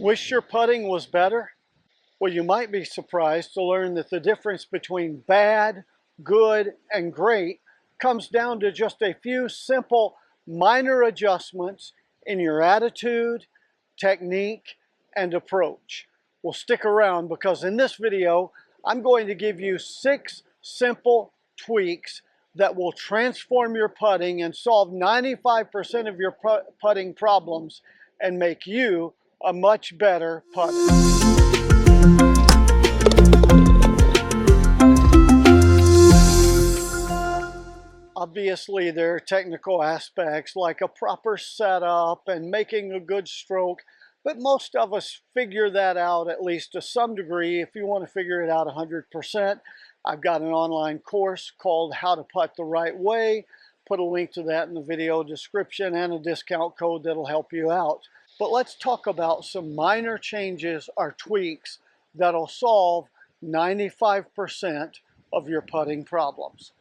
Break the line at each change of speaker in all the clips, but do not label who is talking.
Wish your putting was better? Well, you might be surprised to learn that the difference between bad, good, and great comes down to just a few simple minor adjustments in your attitude, technique, and approach. Well, stick around because in this video, I'm going to give you 6 simple tweaks that will transform your putting and solve 95% of your putting problems and make you a much better putter. Obviously, there are technical aspects like a proper setup and making a good stroke, but most of us figure that out at least to some degree. If you want to figure it out 100%, I've got an online course called How to Putt the Right Way. Put a link to that in the video description and a discount code that'll help you out. But let's talk about some minor changes or tweaks that'll solve 95% of your putting problems.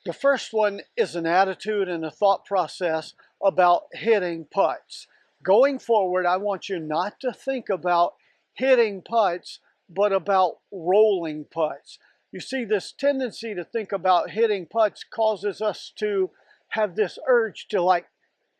The first one is an attitude and a thought process about hitting putts. Going forward, I want you not to think about hitting putts, but about rolling putts. You see, this tendency to think about hitting putts causes us to have this urge to like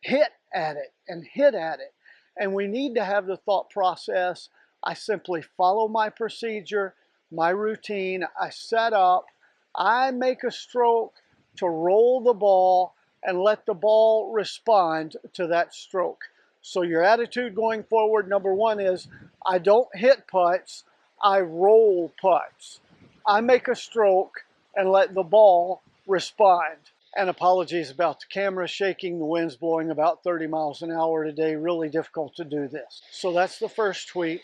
hit at it and hit at it. And we need to have the thought process. I simply follow my procedure, my routine. I set up, I make a stroke to roll the ball and let the ball respond to that stroke. So your attitude going forward, number one, is I don't hit putts, I roll putts. I make a stroke and let the ball respond. And apologies about the camera shaking, the wind's blowing about 30 miles an hour today, really difficult to do this. So that's the first tweak,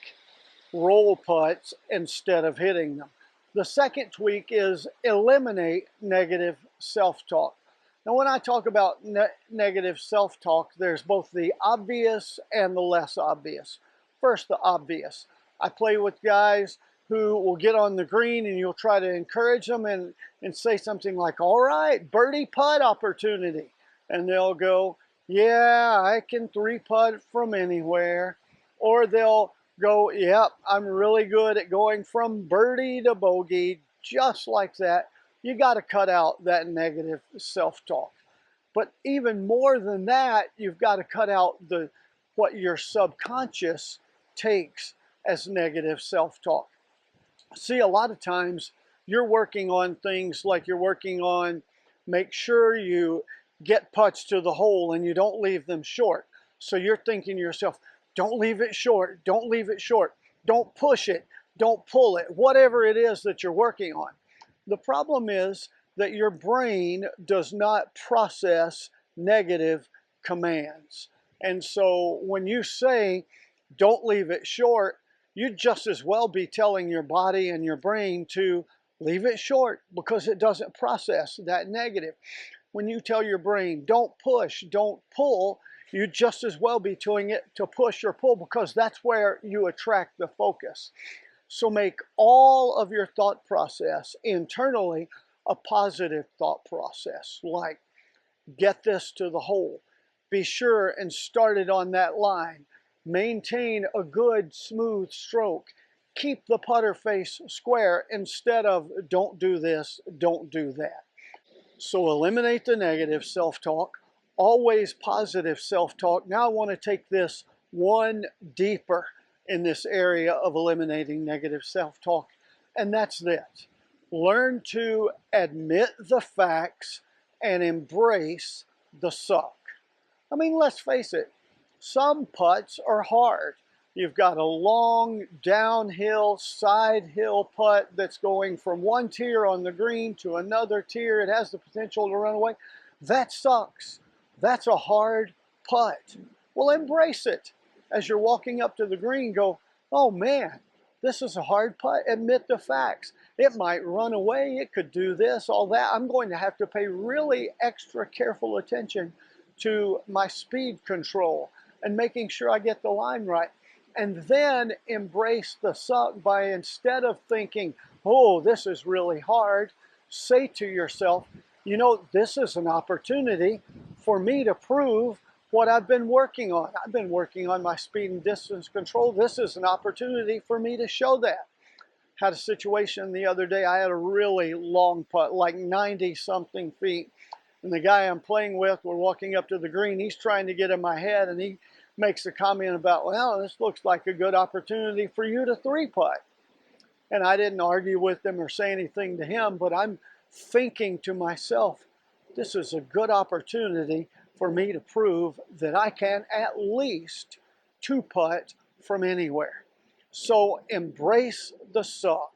roll putts instead of hitting them. The second tweak is eliminate negative self-talk. Now, when I talk about negative self-talk, there's both the obvious and the less obvious. First, the obvious. I play with guys who will get on the green and you'll try to encourage them and say something like, all right, birdie putt opportunity. And they'll go, yeah, I can 3-putt from anywhere. Or they'll go, yep, I'm really good at going from birdie to bogey, just like that. You got to cut out that negative self-talk. But even more than that, you've got to cut out what your subconscious takes as negative self-talk. See, a lot of times you're working on things like you're working on make sure you get putts to the hole and you don't leave them short. So you're thinking to yourself, don't leave it short, don't leave it short, don't push it, don't pull it, whatever it is that you're working on. The problem is that your brain does not process negative commands. And so when you say, don't leave it short, you'd just as well be telling your body and your brain to leave it short because it doesn't process that negative. When you tell your brain, don't push, don't pull, you'd just as well be doing it to push or pull because that's where you attract the focus. So make all of your thought process internally a positive thought process, like get this to the hole. Be sure and start it on that line. Maintain a good, smooth stroke. Keep the putter face square instead of don't do this, don't do that. So eliminate the negative self-talk. Always positive self-talk. Now I want to take this one deeper in this area of eliminating negative self-talk, and that's this. Learn to admit the facts and embrace the suck. I mean, let's face it, some putts are hard. You've got a long downhill, side hill putt that's going from one tier on the green to another tier. It has the potential to run away. That sucks. That's a hard putt. Well, embrace it. As you're walking up to the green, go, oh man, this is a hard putt. Admit the facts. It might run away. It could do this, all that. I'm going to have to pay really extra careful attention to my speed control and making sure I get the line right. And then embrace the suck by, instead of thinking, oh, this is really hard, say to yourself, you know, this is an opportunity for me to prove what I've been working on. I've been working on my speed and distance control. This is an opportunity for me to show that. Had a situation the other day, I had a really long putt, like 90 something feet. And the guy I'm playing with, we're walking up to the green, he's trying to get in my head, and he makes a comment about, well, this looks like a good opportunity for you to three putt. And I didn't argue with him or say anything to him, but I'm thinking to myself, this is a good opportunity for me to prove that I can at least two putt from anywhere. So embrace the suck.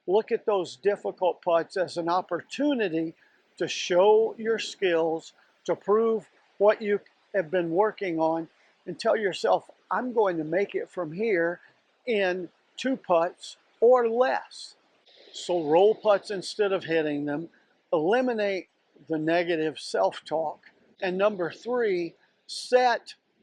Look at those difficult putts as an opportunity to show your skills, to prove what you have been working on, and tell yourself, I'm going to make it from here in two putts or less. So roll putts instead of hitting them. Eliminate the negative self-talk. And number three,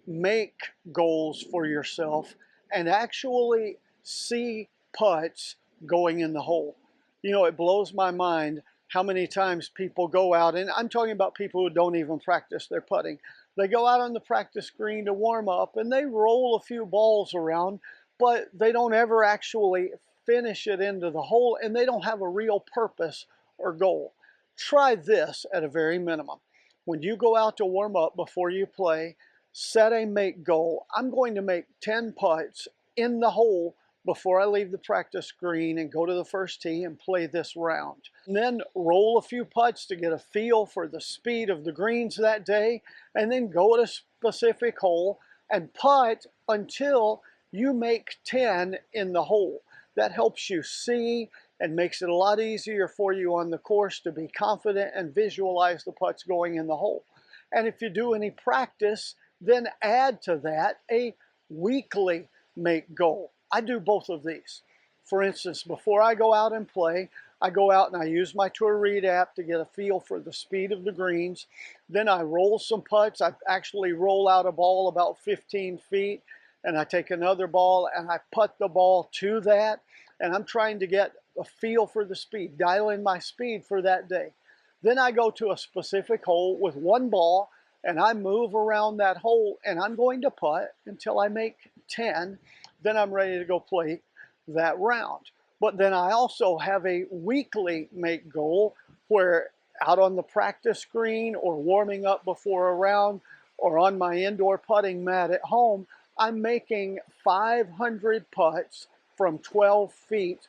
make goals for yourself and actually see putts going in the hole. You know, it blows my mind how many times people go out, and I'm talking about people who don't even practice their putting. They go out on the practice green to warm up and they roll a few balls around, but they don't ever actually finish it into the hole, and they don't have a real purpose or goal. Try this at a very minimum. When you go out to warm up before you play, set a make goal. I'm going to make 10 putts in the hole before I leave the practice green and go to the first tee and play this round. And then roll a few putts to get a feel for the speed of the greens that day, and then go to a specific hole and putt until you make 10 in the hole. That helps you see and makes it a lot easier for you on the course to be confident and visualize the putts going in the hole. And if you do any practice, then add to that a weekly make goal. I do both of these. For instance, before I go out and play, I go out and I use my Tour Read app to get a feel for the speed of the greens. Then I roll some putts. I actually roll out a ball about 15 feet, and I take another ball and I putt the ball to that, and I'm trying to get a feel for the speed, dial in my speed for that day. Then I go to a specific hole with one ball and I move around that hole, and I'm going to putt until I make 10. Then I'm ready to go play that round. But then I also have a weekly make goal where out on the practice green or warming up before a round or on my indoor putting mat at home, I'm making 500 putts from 12 feet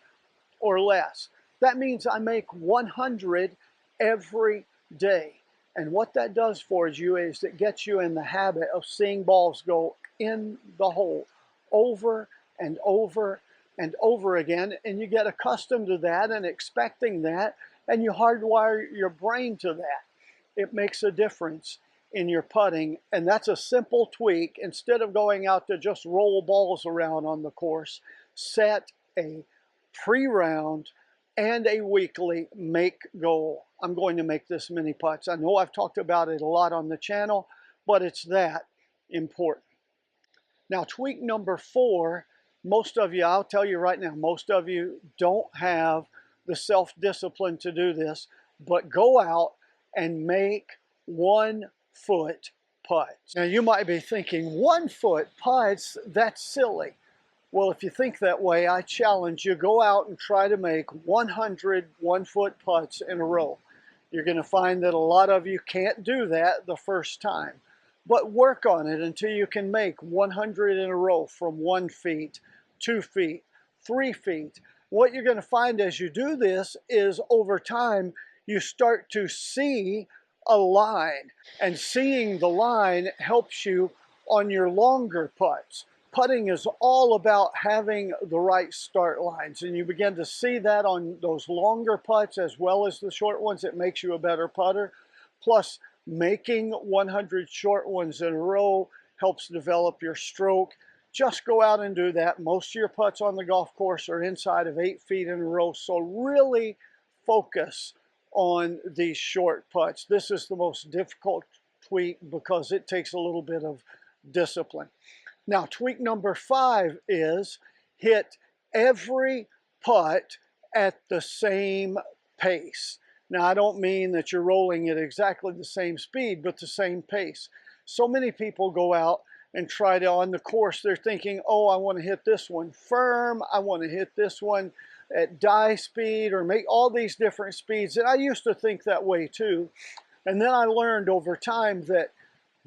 or less. That means I make 100 every day. And what that does for you is it gets you in the habit of seeing balls go in the hole over and over and over again, and you get accustomed to that and expecting that, and you hardwire your brain to that. It makes a difference in your putting, and that's a simple tweak. Instead of going out to just roll balls around on the course, set a pre-round and a weekly make goal. I'm going to make this many putts. I know I've talked about it a lot on the channel, but it's that important. Now, tweak number 4, most of you, I'll tell you right now, most of you don't have the self-discipline to do this, but go out and make 1-foot putts. Now, you might be thinking, 1-foot putts, that's silly. Well, if you think that way, I challenge you, go out and try to make 100 1-foot putts in a row. You're going to find that a lot of you can't do that the first time. But work on it until you can make 100 in a row from 1 feet, 2 feet, 3 feet. What you're going to find as you do this is over time, you start to see a line. And seeing the line helps you on your longer putts. Putting is all about having the right start lines, and you begin to see that on those longer putts as well as the short ones. It makes you a better putter. Plus, making 100 short ones in a row helps develop your stroke. Just go out and do that. Most of your putts on the golf course are inside of 8 feet in a row, so really focus on these short putts. This is the most difficult tweak because it takes a little bit of discipline. Now, tweak number 5 is hit every putt at the same pace. Now, I don't mean that you're rolling at exactly the same speed, but the same pace. So many people go out and try to, on the course, they're thinking, oh, I want to hit this one firm, I want to hit this one at die speed, or make all these different speeds. And I used to think that way too. And then I learned over time that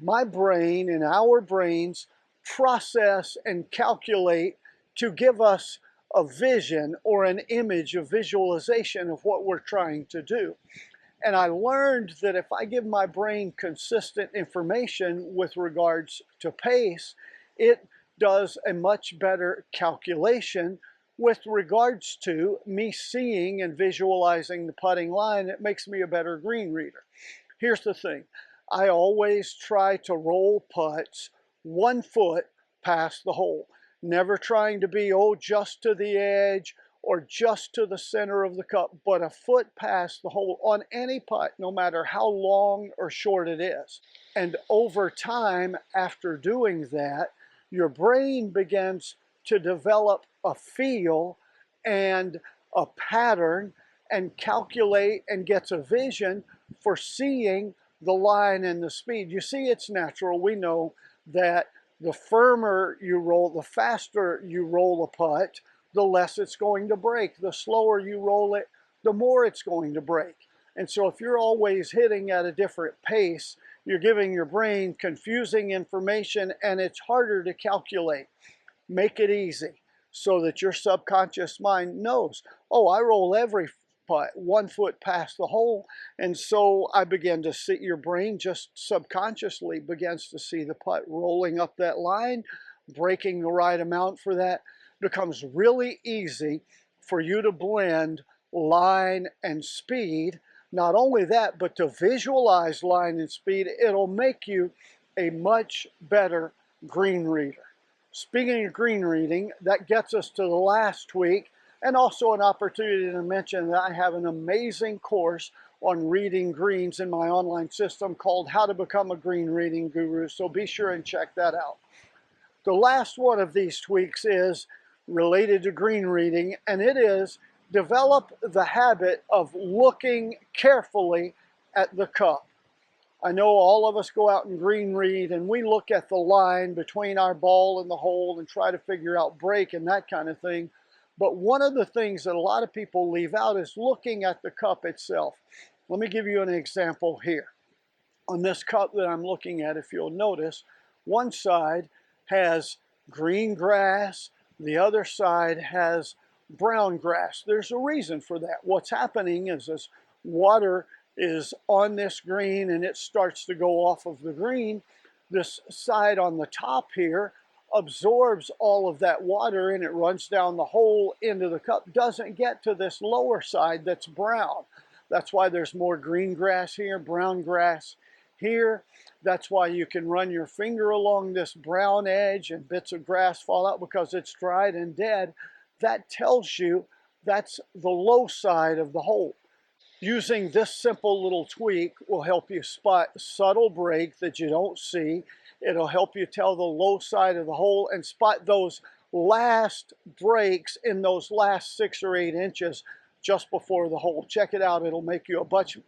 my brain and our brains process and calculate to give us a vision or an image, a visualization of what we're trying to do. And I learned that if I give my brain consistent information with regards to pace, it does a much better calculation with regards to me seeing and visualizing the putting line. It makes me a better green reader. Here's the thing. I always try to roll putts 1 foot past the hole. Never trying to be, oh, just to the edge or just to the center of the cup, but a foot past the hole on any putt, no matter how long or short it is. And over time, after doing that, your brain begins to develop a feel and a pattern and calculate and gets a vision for seeing the line and the speed. You see, it's natural. We know that the firmer you roll, the faster you roll a putt, the less it's going to break. The slower you roll it, the more it's going to break. And so if you're always hitting at a different pace, you're giving your brain confusing information and it's harder to calculate. Make it easy so that your subconscious mind knows, oh, I roll every putt 1 foot past the hole. And so I begin to see, your brain just subconsciously begins to see the putt rolling up that line, breaking the right amount for that. Becomes really easy for you to blend line and speed. Not only that, but to visualize line and speed, it'll make you a much better green reader. Speaking of green reading, that gets us to the last tweak, and also an opportunity to mention that I have an amazing course on reading greens in my online system called How to Become a Green Reading Guru, so be sure and check that out. The last one of these tweaks is related to green reading, and it is develop the habit of looking carefully at the cup. I know all of us go out and green read and we look at the line between our ball and the hole and try to figure out break and that kind of thing. But one of the things that a lot of people leave out is looking at the cup itself. Let me give you an example here. On this cup that I'm looking at, if you'll notice, one side has green grass, the other side has brown grass. There's a reason for that. What's happening is this water is on this green and it starts to go off of the green. This side on the top here absorbs all of that water and it runs down the hole into the cup. Doesn't get to this lower side that's brown. That's why there's more green grass here, brown grass here. That's why you can run your finger along this brown edge and bits of grass fall out because it's dried and dead. That tells you that's the low side of the hole. Using this simple little tweak will help you spot subtle break that you don't see. It'll help you tell the low side of the hole and spot those last breaks in those last 6 or 8 inches just before the hole. Check it out. It'll make you a much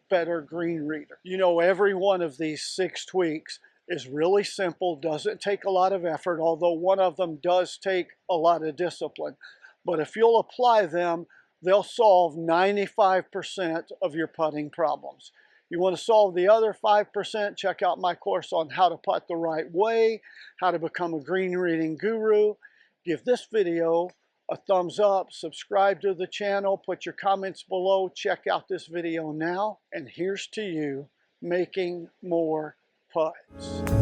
better green reader. You know, every one of these 6 tweaks is really simple, doesn't take a lot of effort, although one of them does take a lot of discipline. But if you'll apply them, they'll solve 95% of your putting problems. You want to solve the other 5%, check out my course on how to putt the right way, how to become a green reading guru. Give this video a thumbs up, subscribe to the channel, put your comments below, check out this video now, and here's to you making more putts.